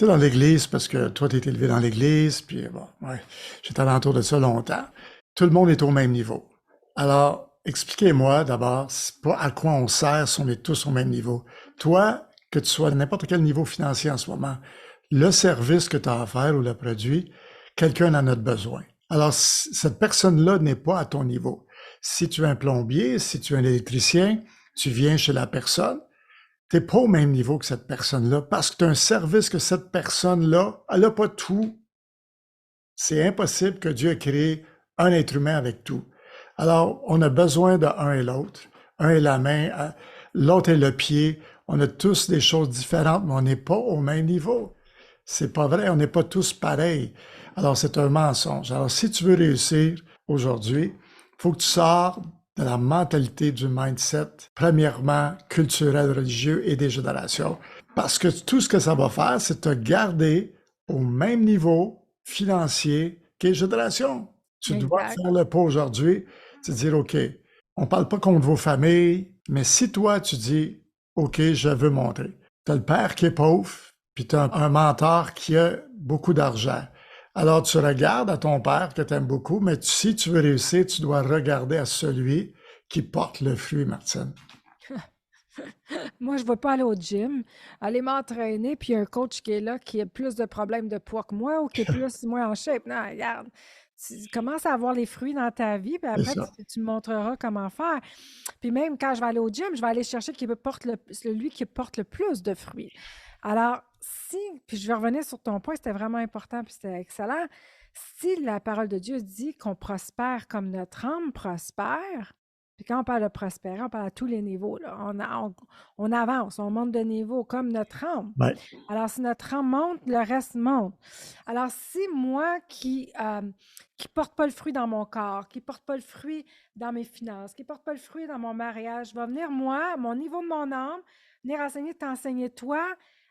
Tu sais, dans l'Église, parce que toi, tu es élevé dans l'Église, puis bon, ouais, j'étais alentour de ça longtemps. Tout le monde est au même niveau. Alors, expliquez-moi d'abord, c'est pas à quoi on sert si on est tous au même niveau. Toi, que tu sois à n'importe quel niveau financier en ce moment, le service que tu as à faire ou le produit, quelqu'un en a besoin. Alors, cette personne-là n'est pas à ton niveau. Si tu es un plombier, si tu es un électricien, tu viens chez la personne, t'es pas au même niveau que cette personne-là parce que tu as un service que cette personne-là, elle n'a pas tout. C'est impossible que Dieu ait créé un être humain avec tout. Alors, on a besoin de un et l'autre. Un est la main, l'autre est le pied. On a tous des choses différentes, mais on n'est pas au même niveau. C'est pas vrai, on n'est pas tous pareils. Alors, c'est un mensonge. Alors, si tu veux réussir aujourd'hui, il faut que tu sors de la mentalité du mindset, premièrement, culturel, religieux et des générations. Parce que tout ce que ça va faire, c'est te garder au même niveau financier que les générations. Tu dois Exact. faire le pas aujourd'hui, te dire, OK, on ne parle pas contre vos familles, mais si toi, tu dis, OK, je veux montrer. Tu as le père qui est pauvre, puis tu as un mentor qui a beaucoup d'argent. Alors, tu regardes à ton père que tu aimes beaucoup, mais si tu veux réussir, tu dois regarder à celui qui porte le fruit, Martine. Moi, je ne veux pas aller au gym, aller m'entraîner, puis il y a un coach qui est là, qui a plus de problèmes de poids que moi ou qui est plus moins en shape. Non, regarde, tu commences à avoir les fruits dans ta vie, puis C'est après, ça. tu me montreras comment faire. Puis même quand je vais aller au gym, je vais aller chercher celui qui porte le plus de fruits. Alors, si, puis je vais revenir sur ton point, c'était vraiment important, puis c'était excellent. Si la parole de Dieu dit qu'on prospère comme notre âme prospère, puis quand on parle de prospérer, on parle à tous les niveaux, là. On avance, on monte de niveau comme notre âme. Ouais. Alors, si notre âme monte, le reste monte. Alors, si moi qui porte pas le fruit dans mon corps, qui porte pas le fruit dans mes finances, qui porte pas le fruit dans mon mariage, va venir moi, mon niveau de mon âme, venir t'enseigner toi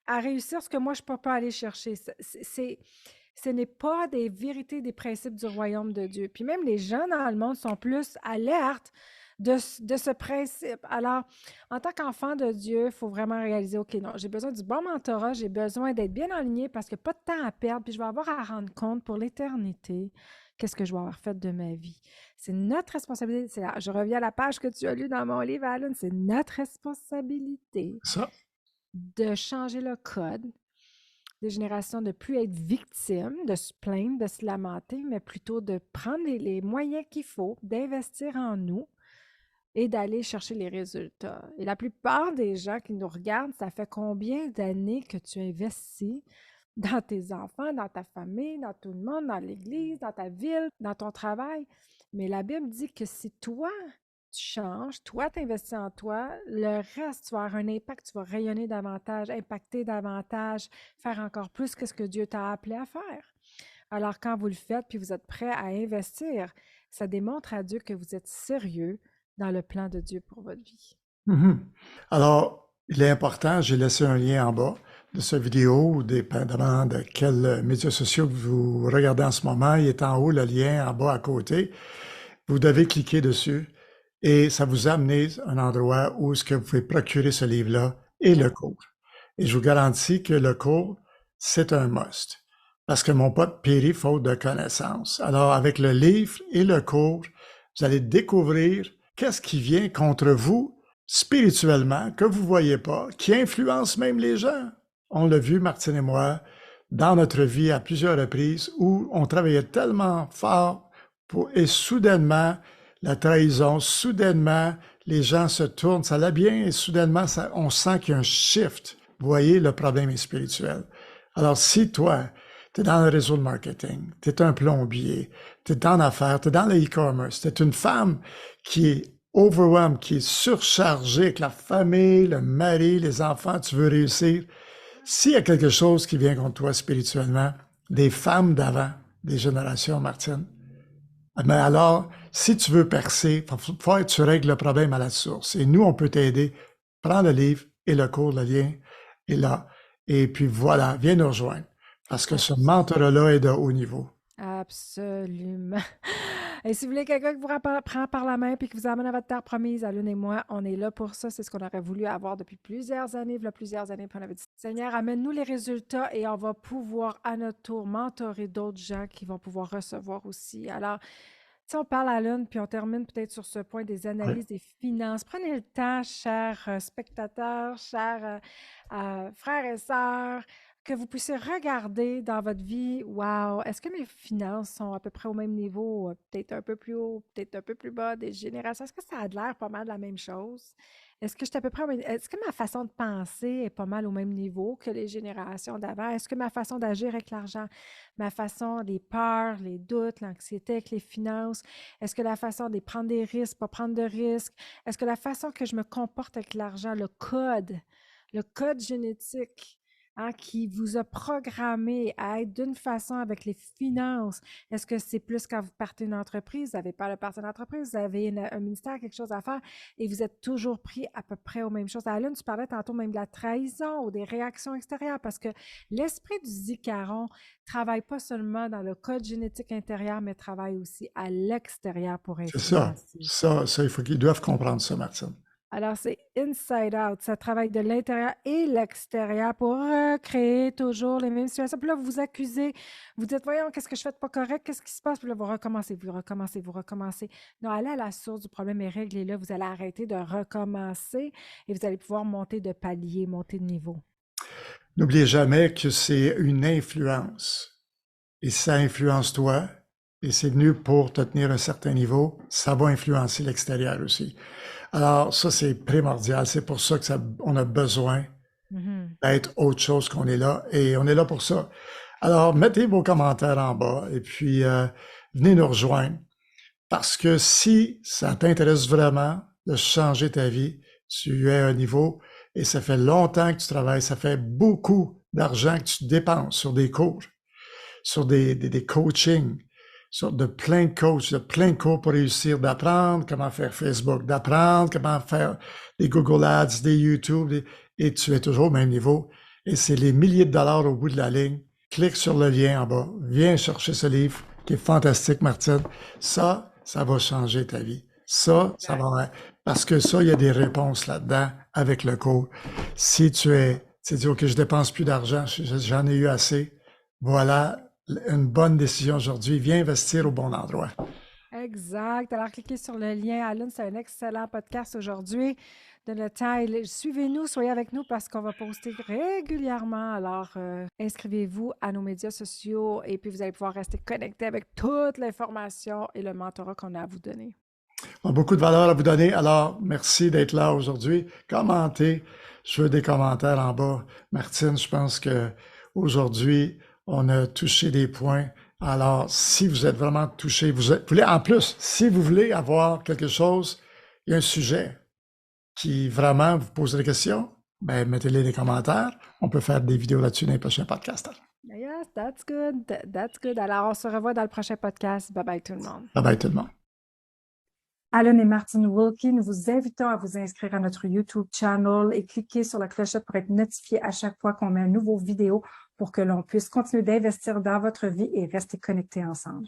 à réussir ce que moi je peux pas aller chercher. Ce n'est pas des vérités, des principes du royaume de Dieu. Puis même les gens dans le monde sont plus alertes de ce principe. Alors, en tant qu'enfant de Dieu, il faut vraiment réaliser, OK, non, j'ai besoin du bon mentorat, j'ai besoin d'être bien aligné parce qu'il n'y a pas de temps à perdre, puis je vais avoir à rendre compte pour l'éternité qu'est-ce que je vais avoir fait de ma vie. C'est notre responsabilité. Je reviens à la page que tu as lue dans mon livre, Alan. C'est notre responsabilité Ça. de changer le code des générations, de ne plus être victime, de se plaindre, de se lamenter, mais plutôt de prendre les moyens qu'il faut, d'investir en nous et d'aller chercher les résultats. Et la plupart des gens qui nous regardent, ça fait combien d'années que tu investis dans tes enfants, dans ta famille, dans tout le monde, dans l'Église, dans ta ville, dans ton travail. Mais la Bible dit que si toi, tu changes, toi, tu investis en toi, le reste, tu vas avoir un impact, tu vas rayonner davantage, impacter davantage, faire encore plus que ce que Dieu t'a appelé à faire. Alors, quand vous le faites, puis vous êtes prêt à investir, ça démontre à Dieu que vous êtes sérieux dans le plan de Dieu pour votre vie. Mhm. Alors, il est important, j'ai laissé un lien en bas de cette vidéo, ou dépendamment de quels médias sociaux que vous regardez en ce moment, il est en haut, le lien en bas à côté. Vous devez cliquer dessus et ça vous amène à un endroit où est-ce que vous pouvez procurer ce livre-là et le Yes. cours. Et je vous garantis que le cours, c'est un must. Parce que mon pote périt faute de connaissances. Alors, avec le livre et le cours, vous allez découvrir qu'est-ce qui vient contre vous spirituellement, que vous voyez pas, qui influence même les gens. On l'a vu, Martine et moi, dans notre vie à plusieurs reprises où on travaillait tellement fort et soudainement, la trahison, soudainement, les gens se tournent, ça allait bien et soudainement, on sent qu'il y a un shift. Vous voyez, le problème est spirituel. Alors, si toi, tu es dans le réseau de marketing, tu es un plombier, tu es en affaires, tu es dans le e-commerce, tu es une femme qui est overwhelmed, qui est surchargée avec la famille, le mari, les enfants, tu veux réussir, s'il y a quelque chose qui vient contre toi spirituellement, des femmes d'avant, des générations, Martine, mais alors, si tu veux percer, il faut que tu règles le problème à la source. Et nous, on peut t'aider. Prends le livre et le cours, le lien est là. Et puis voilà, viens nous rejoindre. Parce que ce Absolument. mentor-là est de haut niveau. Absolument. Et si vous voulez quelqu'un qui vous prend par la main et qui vous amène à votre terre promise, Alune et moi, on est là pour ça. C'est ce qu'on aurait voulu avoir depuis plusieurs années. Il y a plusieurs années, puis on avait dit, Seigneur, amène-nous les résultats et on va pouvoir à notre tour mentorer d'autres gens qui vont pouvoir recevoir aussi. Alors, si on parle à l'une, puis on termine peut-être sur ce point des Oui. analyses des finances. Prenez le temps, chers spectateurs, chers frères et sœurs, que vous puissiez regarder dans votre vie, wow, est-ce que mes finances sont à peu près au même niveau, peut-être un peu plus haut, peut-être un peu plus bas des générations? Est-ce que ça a l'air pas mal de la même chose? Est-ce que je suis à peu près est-ce que ma façon de penser est pas mal au même niveau que les générations d'avant? Est-ce que ma façon d'agir avec l'argent, ma façon, les peurs, les doutes, l'anxiété avec les finances, est-ce que la façon de prendre des risques, pas prendre de risques, est-ce que la façon que je me comporte avec l'argent, le code génétique, hein, qui vous a programmé à être d'une façon avec les finances. Est-ce que c'est plus quand vous partez une entreprise, vous n'avez pas le parti d'entreprise, vous avez un ministère, quelque chose à faire et vous êtes toujours pris à peu près aux mêmes choses. Alan, tu parlais tantôt même de la trahison ou des réactions extérieures parce que l'esprit du Zikaron travaille pas seulement dans le code génétique intérieur, mais travaille aussi à l'extérieur pour C'est ça. influencer. Ça, il faut qu'ils doivent comprendre ça, Martine. Alors, c'est inside out. Ça travaille de l'intérieur et l'extérieur pour créer toujours les mêmes situations. Puis là, vous vous accusez, vous dites, voyons, qu'est-ce que je fais de pas correct? Qu'est-ce qui se passe? Puis là, vous recommencez, vous recommencez, vous recommencez. Non, allez à la source du problème et réglez-le. Vous allez arrêter de recommencer et vous allez pouvoir monter de palier, monter de niveau. N'oubliez jamais que c'est une influence. Et si ça influence toi, et c'est venu pour te tenir à un certain niveau, ça va influencer l'extérieur aussi. Alors, ça, c'est primordial. C'est pour ça que on a besoin Mhm. d'être autre chose qu'on est là. Et on est là pour ça. Alors, mettez vos commentaires en bas et puis venez nous rejoindre. Parce que si ça t'intéresse vraiment de changer ta vie, tu es à un niveau et ça fait longtemps que tu travailles, ça fait beaucoup d'argent que tu dépenses sur des cours, sur des coachings, sur de plein de coachs, de plein de cours pour réussir, d'apprendre comment faire Facebook, d'apprendre comment faire des Google Ads, des YouTube, et tu es toujours au même niveau. Et c'est les milliers de dollars au bout de la ligne. Clique sur le lien en bas. Viens chercher ce livre qui est fantastique, Martine. Ça va changer ta vie. Ça va, parce que ça, il y a des réponses là-dedans avec le cours. Si tu dis, OK, je dépense plus d'argent, j'en ai eu assez, voilà une bonne décision aujourd'hui. Viens investir au bon endroit. Exact. Alors, cliquez sur le lien. Alan, c'est un excellent podcast aujourd'hui de le temps. Suivez-nous, soyez avec nous parce qu'on va poster régulièrement. Alors, inscrivez-vous à nos médias sociaux et puis vous allez pouvoir rester connecté avec toute l'information et le mentorat qu'on a à vous donner. On a beaucoup de valeur à vous donner. Alors, merci d'être là aujourd'hui. Commentez. Je veux des commentaires en bas. Martine, je pense que aujourd'hui, on a touché des points. Alors, si vous êtes vraiment touché, vous voulez, en plus, si vous voulez avoir quelque chose, il y a un sujet qui vraiment vous pose des questions, ben, mettez-les dans les commentaires. On peut faire des vidéos là-dessus dans les prochains podcasts. Yes, that's good. That's good. Alors, on se revoit dans le prochain podcast. Bye bye tout le monde. Bye bye tout le monde. Alan et Martine Wilkie, nous vous invitons à vous inscrire à notre YouTube channel et cliquer sur la clochette pour être notifié à chaque fois qu'on met une nouvelle vidéo pour que l'on puisse continuer d'investir dans votre vie et rester connectés ensemble.